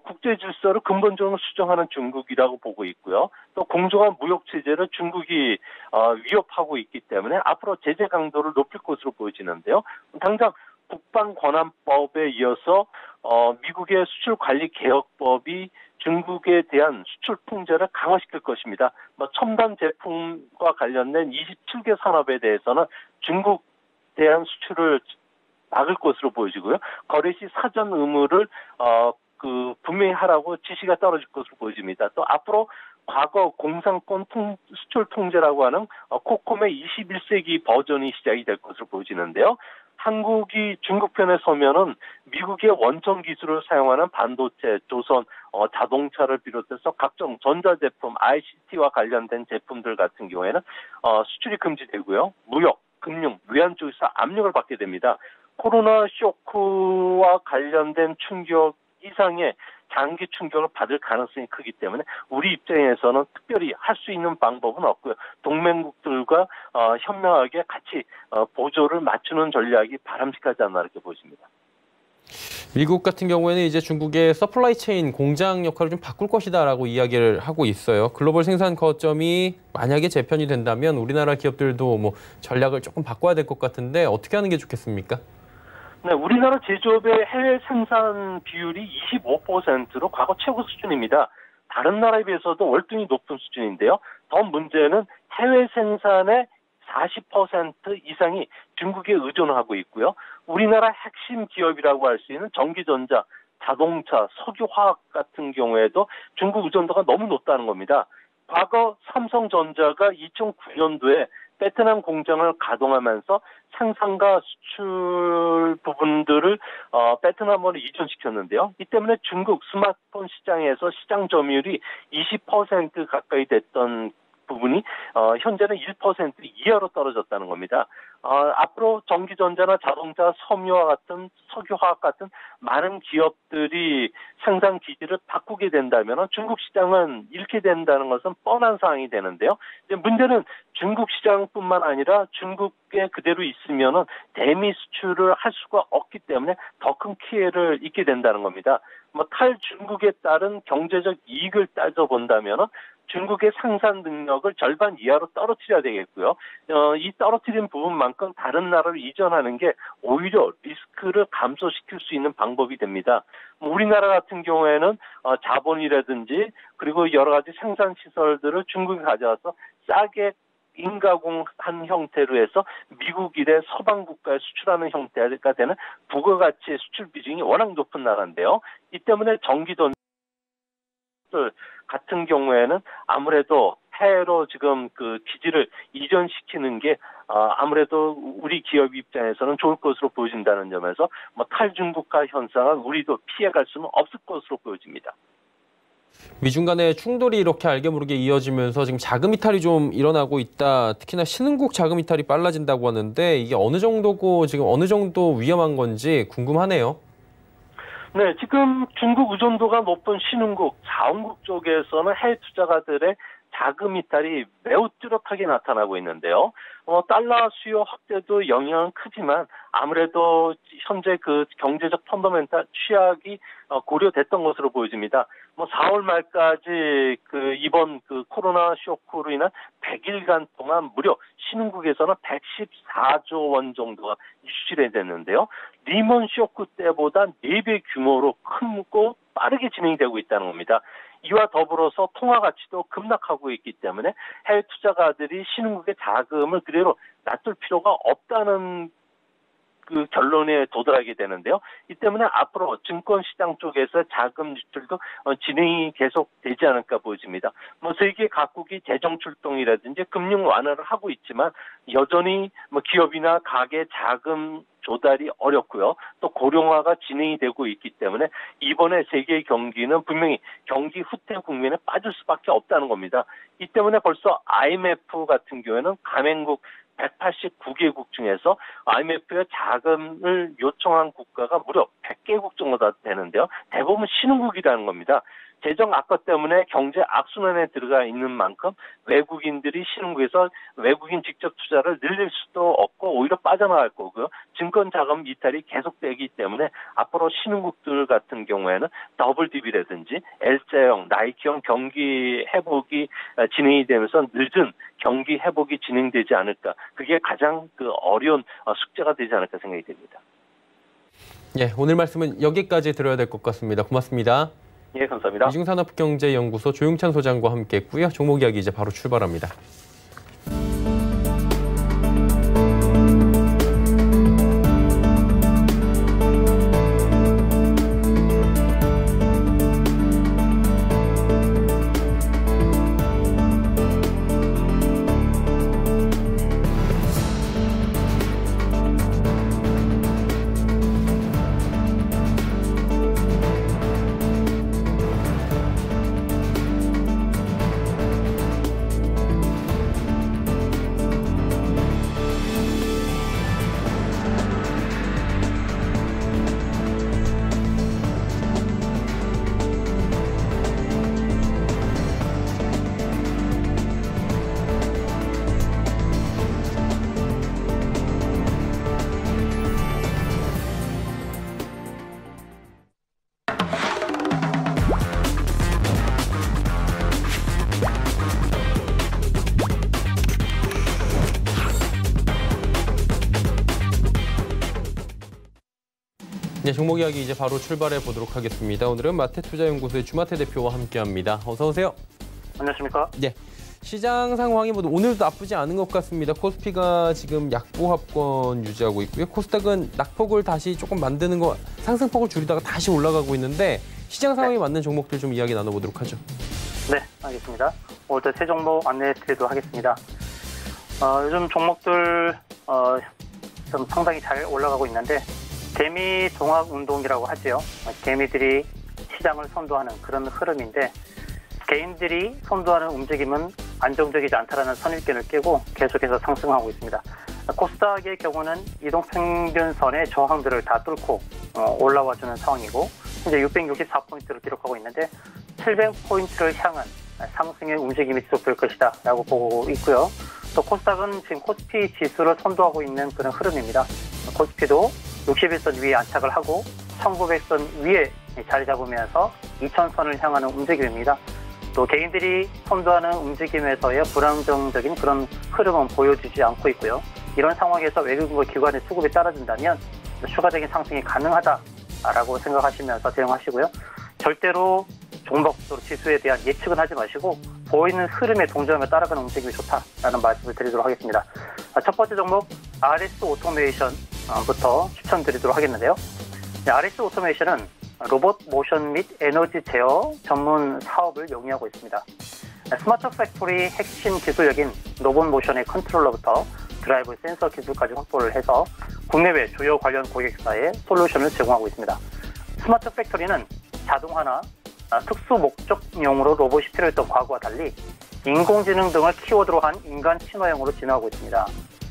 국제 질서를 근본적으로 수정하는 중국이라고 보고 있고요. 또 공정한 무역 체제를 중국이 위협하고 있기 때문에 앞으로 제재 강도를 높일 것으로 보여지는데요. 당장 국방권한법에 이어서 미국의 수출관리개혁법이 중국에 대한 수출 통제를 강화시킬 것입니다. 첨단 제품과 관련된 27개 산업에 대해서는 중국 대한 수출을 막을 것으로 보여지고요. 거래 시 사전 의무를 분명히 하라고 지시가 떨어질 것으로 보여집니다. 또 앞으로 과거 공산권 수출 통제라고 하는 코콤의 21세기 버전이 시작이 될 것으로 보여지는데요. 한국이 중국 편에 서면은 미국의 원천 기술을 사용하는 반도체, 조선, 자동차를 비롯해서 각종 전자제품, ICT와 관련된 제품들 같은 경우에는 수출이 금지되고요. 무역, 금융, 외환 쪽에서 압력을 받게 됩니다. 코로나 쇼크와 관련된 충격 이상의 장기 충격을 받을 가능성이 크기 때문에 우리 입장에서는 특별히 할 수 있는 방법은 없고요. 동맹국들과 현명하게 같이 보조를 맞추는 전략이 바람직하지 않나 이렇게 보십니다. 미국 같은 경우에는 이제 중국의 서플라이 체인 공장 역할을 좀 바꿀 것이다라고 이야기를 하고 있어요. 글로벌 생산 거점이 만약에 재편이 된다면 우리나라 기업들도 뭐 전략을 조금 바꿔야 될 것 같은데 어떻게 하는 게 좋겠습니까? 네, 우리나라 제조업의 해외 생산 비율이 25%로 과거 최고 수준입니다. 다른 나라에 비해서도 월등히 높은 수준인데요. 더 문제는 해외 생산의 40% 이상이 중국에 의존하고 있고요. 우리나라 핵심 기업이라고 할 수 있는 전기전자, 자동차, 석유화학 같은 경우에도 중국 의존도가 너무 높다는 겁니다. 과거 삼성전자가 2009년도에 베트남 공장을 가동하면서 생산과 수출 부분들을 베트남으로 이전시켰는데요. 이 때문에 중국 스마트폰 시장에서 시장 점유율이 20% 가까이 됐던 부분이 현재는 1% 이하로 떨어졌다는 겁니다. 앞으로 전기전자나 자동차, 섬유와 같은 석유화학 같은 많은 기업들이 생산 기지를 바꾸게 된다면 중국 시장은 잃게 된다는 것은 뻔한 사항이 되는데요. 이제 문제는 중국 시장뿐만 아니라 중국에 그대로 있으면 대미 수출을 할 수가 없기 때문에 더 큰 피해를 입게 된다는 겁니다. 탈중국에 따른 경제적 이익을 따져본다면 중국의 생산 능력을 절반 이하로 떨어뜨려야 되겠고요. 이 떨어뜨린 부분만큼 다른 나라로 이전하는 게 오히려 리스크를 감소시킬 수 있는 방법이 됩니다. 우리나라 같은 경우에는 자본이라든지 그리고 여러 가지 생산 시설들을 중국에 가져와서 싸게 인가공한 형태로 해서 미국 이래 서방 국가에 수출하는 형태가 되는 부가가치의 수출 비중이 워낙 높은 나라인데요. 이 때문에 전기전자 같은 경우에는 아무래도 해외로 지금 그 기지를 이전시키는 게 아무래도 우리 기업 입장에서는 좋을 것으로 보여진다는 점에서 탈중국화 현상은 우리도 피해갈 수는 없을 것으로 보여집니다. 미중 간의 충돌이 이렇게 알게 모르게 이어지면서 지금 자금 이탈이 좀 일어나고 있다. 특히나 신흥국 자금 이탈이 빨라진다고 하는데 이게 어느 정도고 지금 어느 정도 위험한 건지 궁금하네요. 네, 지금 중국 의존도가 높은 신흥국, 자원국 쪽에서는 해외 투자가들의 자금 이탈이 매우 뚜렷하게 나타나고 있는데요. 달러 수요 확대도 영향은 크지만 아무래도 현재 그 경제적 펀더멘탈 취약이 고려됐던 것으로 보여집니다. 4월 말까지 이번 코로나 쇼크로 인한 100일간 동안 무려 신흥국에서는 114조 원 정도가 유출이 됐는데요. 리먼 쇼크 때보다 4배 규모로 크고 빠르게 진행되고 있다는 겁니다. 이와 더불어서 통화 가치도 급락하고 있기 때문에 해외 투자가들이 신흥국의 자금을 그대로 놔둘 필요가 없다는 그 결론에 도달하게 되는데요. 이 때문에 앞으로 증권시장 쪽에서 자금 유출도 진행이 계속 되지 않을까 보여집니다. 세계 각국이 재정 출동이라든지 금융 완화를 하고 있지만 여전히 기업이나 가계 자금 조달이 어렵고요. 또 고령화가 진행이 되고 있기 때문에 이번에 세계 경기는 분명히 경기 후퇴 국면에 빠질 수밖에 없다는 겁니다. 이 때문에 벌써 IMF 같은 경우에는 가맹국 189개국 중에서 IMF에 자금을 요청한 국가가 무려 100개국 정도가 되는데요. 대부분 신흥국이라는 겁니다. 재정 악화 때문에 경제 악순환에 들어가 있는 만큼 외국인들이 신흥국에서 외국인 직접 투자를 늘릴 수도 없고 오히려 빠져나갈 거고요. 증권 자금 이탈이 계속되기 때문에 앞으로 신흥국들 같은 경우에는 WDB라든지 L자형, 나이키형 경기 회복이 진행이 되면서 늦은 경기 회복이 진행되지 않을까. 그게 가장 어려운 숙제가 되지 않을까 생각이 됩니다. 예, 오늘 말씀은 여기까지 들어야 될 것 같습니다. 고맙습니다. 예, 감사합니다. 미중산업경제연구소 조용찬 소장과 함께했고요. 종목 이야기 이제 바로 출발합니다. 네, 종목 이야기 이제 바로 출발해 보도록 하겠습니다. 오늘은 마태투자연구소의 주마태 대표와 함께합니다. 어서 오세요. 안녕하십니까? 네. 시장 상황이 오늘도 나쁘지 않은 것 같습니다. 코스피가 지금 약보합권 유지하고 있고요. 코스닥은 낙폭을 다시 조금 만드는 거, 상승폭을 줄이다가 다시 올라가고 있는데 시장 상황에 맞는 종목들 좀 이야기 나눠보도록 하죠. 네, 알겠습니다. 오늘 세 종목 안내해 드리도록 하겠습니다. 요즘 종목들 좀 상당히 잘 올라가고 있는데 개미 동학 운동이라고 하죠. 개미들이 시장을 선도하는 그런 흐름인데 개인들이 선도하는 움직임은 안정적이지 않다라는 선입견을 깨고 계속해서 상승하고 있습니다. 코스닥의 경우는 이동평균선의 저항들을 다 뚫고 올라와주는 상황이고 현재 664포인트를 기록하고 있는데 700포인트를 향한 상승의 움직임이 지속될 것이다 라고 보고 있고요. 또 코스닥은 지금 코스피 지수를 선도하고 있는 그런 흐름입니다. 코스피도 61선 위에 안착을 하고 1900선 위에 자리 잡으면서 2000선을 향하는 움직임입니다. 또 개인들이 선도하는 움직임에서의 불안정적인 그런 흐름은 보여주지 않고 있고요. 이런 상황에서 외국인과 기관의 수급이 따라준다면 추가적인 상승이 가능하다라고 생각하시면서 대응하시고요. 절대로 종목 지수에 대한 예측은 하지 마시고 보이는 흐름에 동조하며 따라가는 움직임이 좋다라는 말씀을 드리도록 하겠습니다. 첫 번째 종목 RS 오토메이션부터 추천드리도록 하겠는데요. RS 오토메이션은 로봇 모션 및 에너지 제어 전문 사업을 영위하고 있습니다. 스마트 팩토리 핵심 기술력인 로봇 모션의 컨트롤러부터 드라이브 센서 기술까지 확보를 해서 국내외 주요 관련 고객사에 솔루션을 제공하고 있습니다. 스마트 팩토리는 자동화나 특수 목적용으로 로봇이 필요했던 과거와 달리 인공지능 등을 키워드로 한 인간 친화형으로 진화하고 있습니다.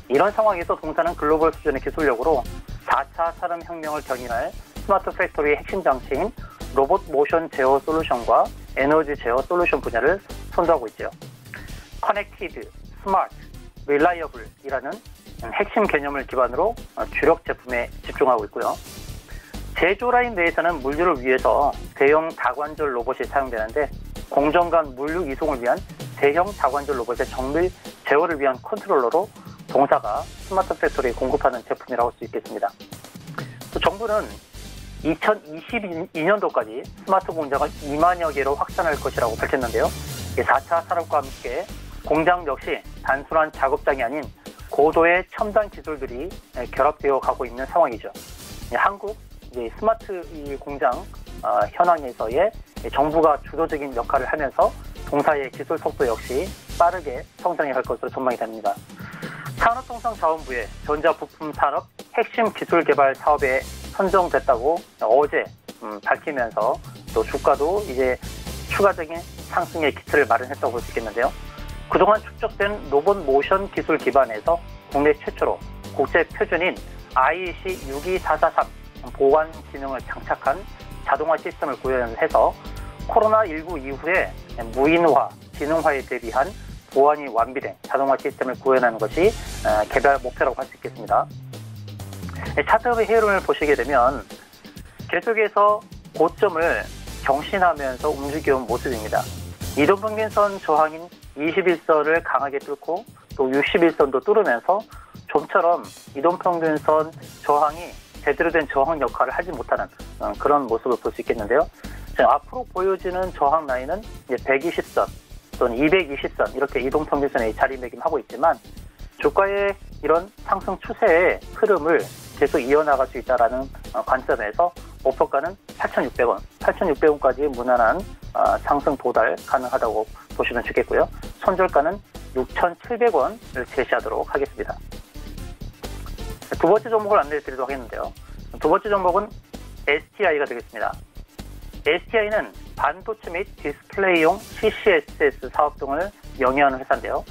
이런 상황에서 동사는 글로벌 수준의 기술력으로 4차 산업혁명을 견인할 스마트 팩토리의 핵심 장치인 로봇 모션 제어 솔루션과 에너지 제어 솔루션 분야를 선도하고 있죠. 커넥티드, 스마트, 릴라이어블이라는 핵심 개념을 기반으로 주력 제품에 집중하고 있고요. 제조 라인 내에서는 물류를 위해서 대형 다관절 로봇이 사용되는데 공정 간 물류 이송을 위한 대형 다관절 로봇의 정밀 제어를 위한 컨트롤러로 동사가 스마트 팩토리에 공급하는 제품이라고 할 수 있겠습니다. 또 정부는 2022년도까지 스마트 공장을 2만여 개로 확산할 것이라고 밝혔는데요. 4차 산업과 함께 공장 역시 단순한 작업장이 아닌 고도의 첨단 기술들이 결합되어 가고 있는 상황이죠. 한국 스마트 공장 현황에서의 정부가 주도적인 역할을 하면서 동사의 기술 속도 역시 빠르게 성장해 갈 것으로 전망이 됩니다. 산업통상자원부의 전자부품 산업 핵심 기술 개발 사업에 선정됐다고 어제 밝히면서 또 주가도 이제 추가적인 상승의 기틀을 마련했다고 볼 수 있겠는데요. 그동안 축적된 로봇 모션 기술 기반에서 국내 최초로 국제 표준인 IEC 62443 보안 기능을 장착한 자동화 시스템을 구현해서 코로나19 이후에 무인화, 지능화에 대비한 보안이 완비된 자동화 시스템을 구현하는 것이 개발 목표라고 할 수 있겠습니다. 차트의 흐름을 보시게 되면 계속해서 고점을 경신하면서 움직여온 모습입니다. 이동평균선 저항인 21선을 강하게 뚫고 또 61선도 뚫으면서 좀처럼 이동평균선 저항이 제대로 된 저항 역할을 하지 못하는 그런 모습을 볼 수 있겠는데요. 앞으로 보여지는 저항 라인은 이제 120선 또는 220선 이렇게 이동평균선에 자리매김하고 있지만 주가의 이런 상승 추세의 흐름을 계속 이어나갈 수 있다는 관점에서 목표가는 8,600원, 8,600원까지 무난한 상승 도달 가능하다고 보시면 좋겠고요. 손절가는 6,700원을 제시하도록 하겠습니다. 두 번째 종목을 안내해 드리도록 하겠는데요. 두 번째 종목은 STI가 되겠습니다. STI는 반도체 및 디스플레이용 CCSS 사업 등을 영위하는 회사인데요.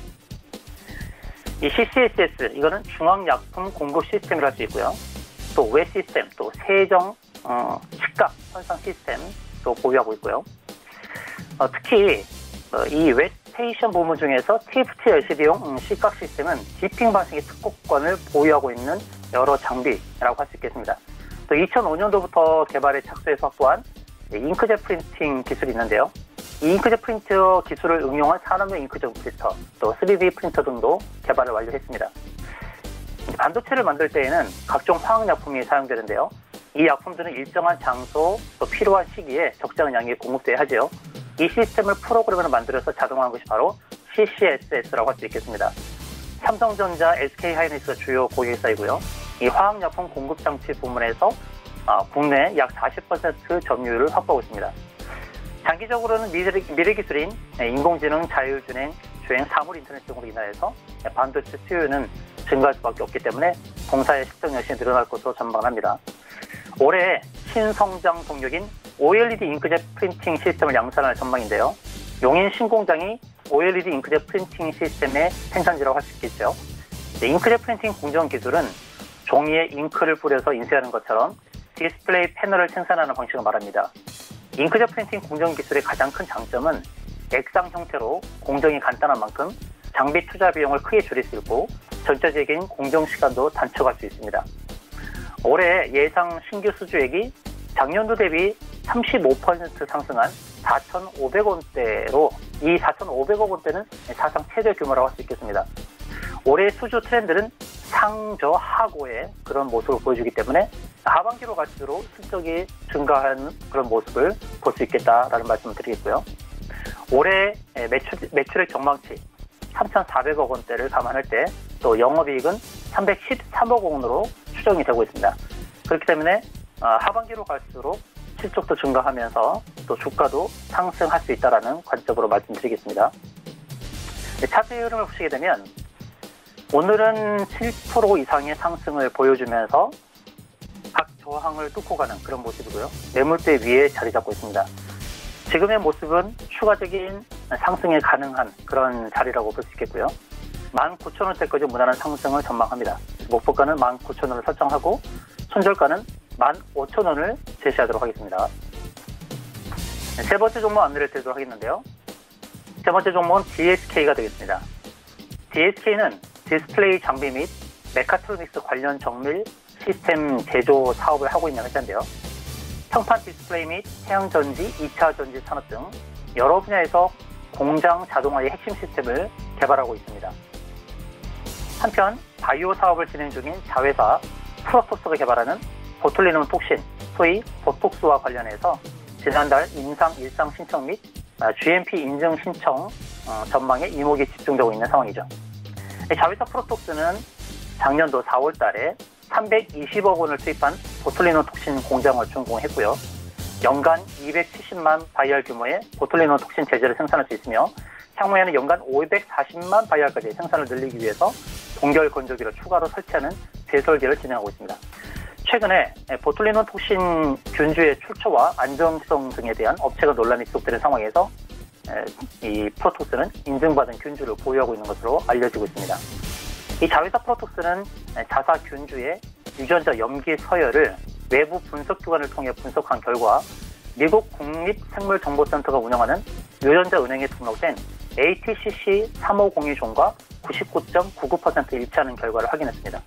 이 CCSS, 이거는 중앙약품 공급 시스템이라 할 수 있고요. 또 외 시스템, 또 세정, 시각, 현상 시스템도 보유하고 있고요. 특히 이 웹스테이션 부문 중에서 TFT LCD용 시각 시스템은 디핑 방식의 특허권을 보유하고 있는 여러 장비라고 할 수 있겠습니다. 또 2005년도부터 개발에 착수해서 확보한 잉크젯 프린팅 기술이 있는데요. 이 잉크젯 프린터 기술을 응용한 산업용 잉크젯 프린터, 또 3D 프린터 등도 개발을 완료했습니다. 반도체를 만들 때에는 각종 화학약품이 사용되는데요. 이 약품들은 일정한 장소 또 필요한 시기에 적정한 양이 공급돼야 하죠. 이 시스템을 프로그램으로 만들어서 자동화한 것이 바로 CCSS라고 할 수 있겠습니다. 삼성전자, SK하이닉스가 주요 고객사이고요. 이 화학약품 공급장치 부문에서 국내 약 40% 점유율을 확보하고 있습니다. 장기적으로는 미래 기술인 인공지능, 자율주행, 사물 인터넷 등으로 인하여서 반도체 수요는 증가할 수밖에 없기 때문에 공사의 실적 역시 늘어날 것으로 전망합니다. 올해 신성장 동력인 OLED 잉크젯 프린팅 시스템을 양산할 전망인데요. 용인 신공장이 OLED 잉크젯 프린팅 시스템의 생산지라고 할 수 있겠죠. 잉크젯 프린팅 공정 기술은 종이에 잉크를 뿌려서 인쇄하는 것처럼 디스플레이 패널을 생산하는 방식을 말합니다. 잉크젯 프린팅 공정 기술의 가장 큰 장점은 액상 형태로 공정이 간단한 만큼 장비 투자 비용을 크게 줄일 수 있고 전체적인 공정 시간도 단축할 수 있습니다. 올해 예상 신규 수주액이 작년도 대비 35% 상승한 4,500원대로 이 4,500억 원대는 사상 최대 규모라고 할 수 있겠습니다. 올해 수주 트렌드는 상저하고의 그런 모습을 보여주기 때문에 하반기로 갈수록 실적이 증가하는 그런 모습을 볼 수 있겠다라는 말씀을 드리겠고요. 올해 매출액 전망치 3,400억 원대를 감안할 때 또 영업이익은 313억 원으로 추정이 되고 있습니다. 그렇기 때문에 하반기로 갈수록 실적도 증가하면서 또 주가도 상승할 수 있다는 관점으로 말씀드리겠습니다. 차트 흐름을 보시게 되면 오늘은 7% 이상의 상승을 보여주면서 각 저항을 뚫고 가는 그런 모습이고요. 매물대 위에 자리 잡고 있습니다. 지금의 모습은 추가적인 상승이 가능한 그런 자리라고 볼 수 있겠고요. 19,000원대까지 무난한 상승을 전망합니다. 목표가는 19,000원을 설정하고 손절가는 15,000원을 제시하도록 하겠습니다. 세 번째 종목 안내를 드리도록 하겠는데요. 세 번째 종목은 DSK가 되겠습니다. DSK는 디스플레이 장비 및 메카트로닉스 관련 정밀 시스템 제조 사업을 하고 있는 회사인데요. 평판 디스플레이 및 태양전지, 2차 전지 산업 등 여러 분야에서 공장 자동화의 핵심 시스템을 개발하고 있습니다. 한편 바이오 사업을 진행 중인 자회사 프로톡스가 개발하는 보툴리눔 톡신, 소위 보톡스와 관련해서 지난달 임상 일상 신청 및 GMP 인증 신청 전망에 이목이 집중되고 있는 상황이죠. 자회사 프로톡스는 작년도 4월 달에 320억 원을 투입한 보툴리눔 톡신 공장을 준공했고요. 연간 270만 바이알 규모의 보툴리눔 톡신 제재를 생산할 수 있으며 향후에는 연간 540만 바이알까지 생산을 늘리기 위해서 동결 건조기를 추가로 설치하는 재설계를 진행하고 있습니다. 최근에 보툴리눔 톡신 균주의 출처와 안정성 등에 대한 업체가 논란이 지속되는 상황에서 이 프로톡스는 인증받은 균주를 보유하고 있는 것으로 알려지고 있습니다. 이 자회사 프로톡스는 자사 균주의 유전자 염기 서열을 외부 분석 기관을 통해 분석한 결과 미국 국립생물정보센터가 운영하는 유전자 은행에 등록된 ATCC 3502종과 99.99% 일치하는 결과를 확인했습니다.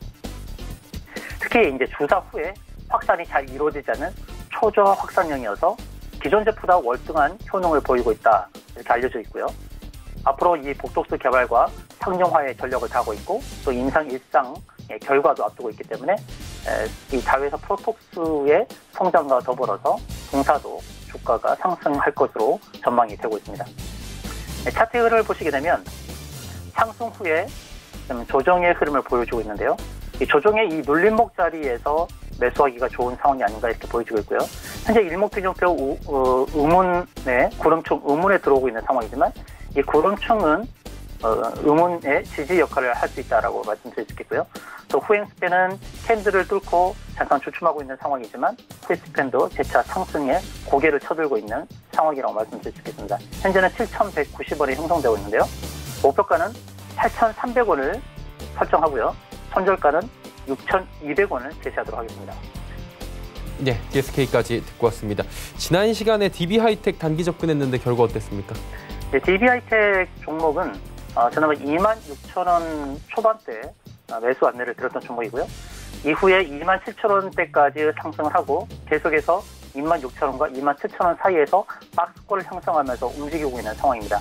특히 이제 주사 후에 확산이 잘 이루어지지 않는 초저하 확산형이어서 기존 제품보다 월등한 효능을 보이고 있다 이렇게 알려져 있고요. 앞으로 이 복독스 개발과 상용화에 전력을 다하고 있고 또 임상 일상의 결과도 앞두고 있기 때문에 이 자회사 프로톡스의 성장과 더불어서 동사도 주가가 상승할 것으로 전망이 되고 있습니다. 차트 흐름을 보시게 되면 상승 후에 좀 조정의 흐름을 보여주고 있는데요. 이 조정의 이 눌림목 자리에서 매수하기가 좋은 상황이 아닌가 이렇게 보여지고 있고요. 현재 일목균형표 음운에 구름충 음운에 들어오고 있는 상황이지만 이 구름충은 음운의 지지 역할을 할 수 있다라고 말씀드릴 수 있겠고요. 또 후행스팬은 캔들을 뚫고 잠깐 주춤하고 있는 상황이지만 후행스팬도 재차 상승에 고개를 쳐들고 있는 상황이라고 말씀드릴 수 있겠습니다. 현재는 7,190원이 형성되고 있는데요. 목표가는 8,300원을 설정하고요. 손절가는 6,200원을 제시하도록 하겠습니다. 네, DSK까지 듣고 왔습니다. 지난 시간에 DB하이텍 단기 접근했는데 결과 어땠습니까? 네, DB하이텍 종목은 지난번 26,000원 초반대 매수 안내를 드렸던 종목이고요. 이후에 27,000원대까지 상승을 하고 계속해서 26,000원과 27,000원 사이에서 박스권을 형성하면서 움직이고 있는 상황입니다.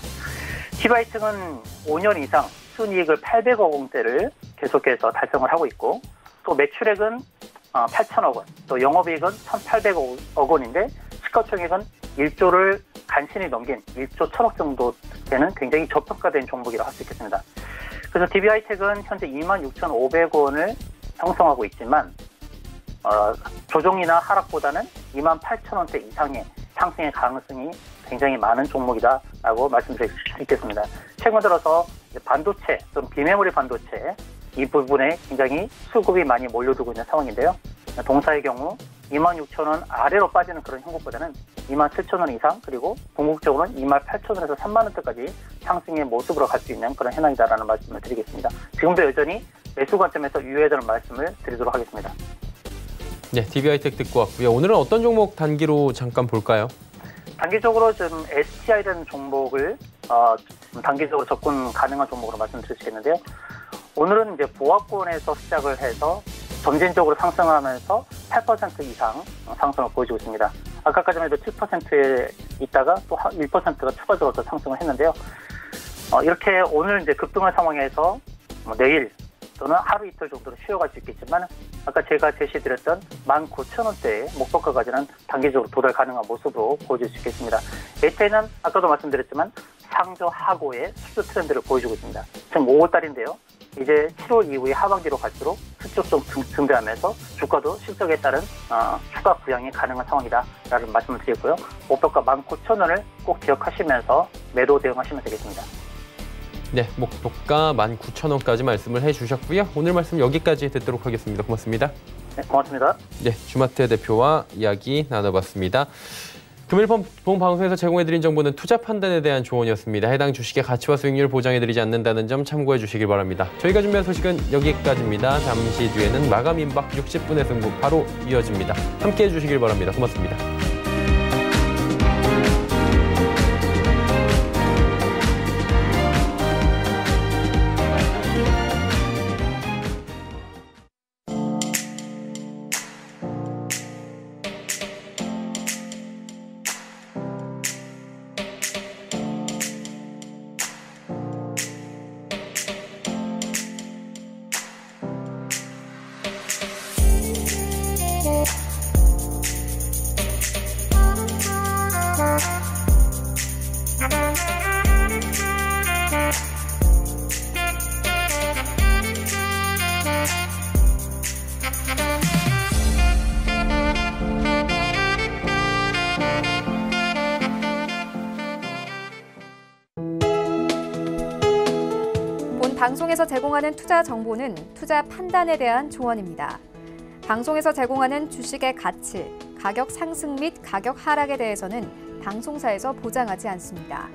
DB하이텍은 5년 이상 순이익을 800억 원대를 계속해서 달성을 하고 있고 또 매출액은 8천억 원, 또 영업이익은 1,800억 원인데 시가총액은 1조를 간신히 넘긴 1조 1천억 정도 되는 굉장히 저평가된 종목이라고 할 수 있겠습니다. 그래서 DB하이텍은 현재 26,500원을 형성하고 있지만 조정이나 하락보다는 28,000원대 이상의 상승의 가능성이 굉장히 많은 종목이다라고 말씀드릴 수 있겠습니다. 최근 들어서 반도체 또는 비메모리 반도체 이 부분에 굉장히 수급이 많이 몰려들고 있는 상황인데요. 동사의 경우 26,000원 아래로 빠지는 그런 형국보다는 27,000원 이상, 그리고 궁극적으로는 28,000원에서 30,000원대까지 상승의 모습으로 갈 수 있는 그런 현황이다라는 말씀을 드리겠습니다. 지금도 여전히 매수 관점에서 유의해야 되는 말씀을 드리도록 하겠습니다. 네, DB하이텍 듣고 왔고요. 오늘은 어떤 종목 단기로 잠깐 볼까요? 단기적으로 좀 STI라는 종목을 단기적으로 접근 가능한 종목으로 말씀드리겠는데요. 오늘은 이제 보합권에서 시작을 해서 점진적으로 상승하면서 8% 이상 상승을 보여주고 있습니다. 아까까지만 해도 7%에 있다가 또 1%가 추가적으로 더 상승을 했는데요. 이렇게 오늘 이제 급등한 상황에서 내일 또는 하루 이틀 정도로 쉬어갈 수 있겠지만 아까 제가 제시드렸던 19,000원대의 목표가까지는 단기적으로 도달 가능한 모습으로 보여줄 수 있겠습니다. 에테는 아까도 말씀드렸지만 상저하고의 수주 트렌드를 보여주고 있습니다. 지금 5월달인데요. 이제 7월 이후에 하반기로 갈수록 수축 좀 증대하면서 주가도 실적에 따른 추가 부양이 가능한 상황이다라는 말씀을 드리고요. 목표가 19,000원을 꼭 기억하시면서 매도 대응하시면 되겠습니다. 네, 목표가 19,000원까지 말씀을 해주셨고요. 오늘 말씀 여기까지 듣도록 하겠습니다. 고맙습니다. 네, 고맙습니다. 네, 주마태 대표와 이야기 나눠봤습니다. 금일 본 방송에서 제공해드린 정보는 투자 판단에 대한 조언이었습니다. 해당 주식의 가치와 수익률을 보장해드리지 않는다는 점 참고해 주시길 바랍니다. 저희가 준비한 소식은 여기까지입니다. 잠시 뒤에는 마감 임박 60분의 승부 바로 이어집니다. 함께해 주시길 바랍니다. 고맙습니다. 방송에서 제공하는 투자 정보는 투자 판단에 대한 조언입니다. 방송에서 제공하는 주식의 가치, 가격 상승 및 가격 하락에 대해서는 방송사에서 보장하지 않습니다.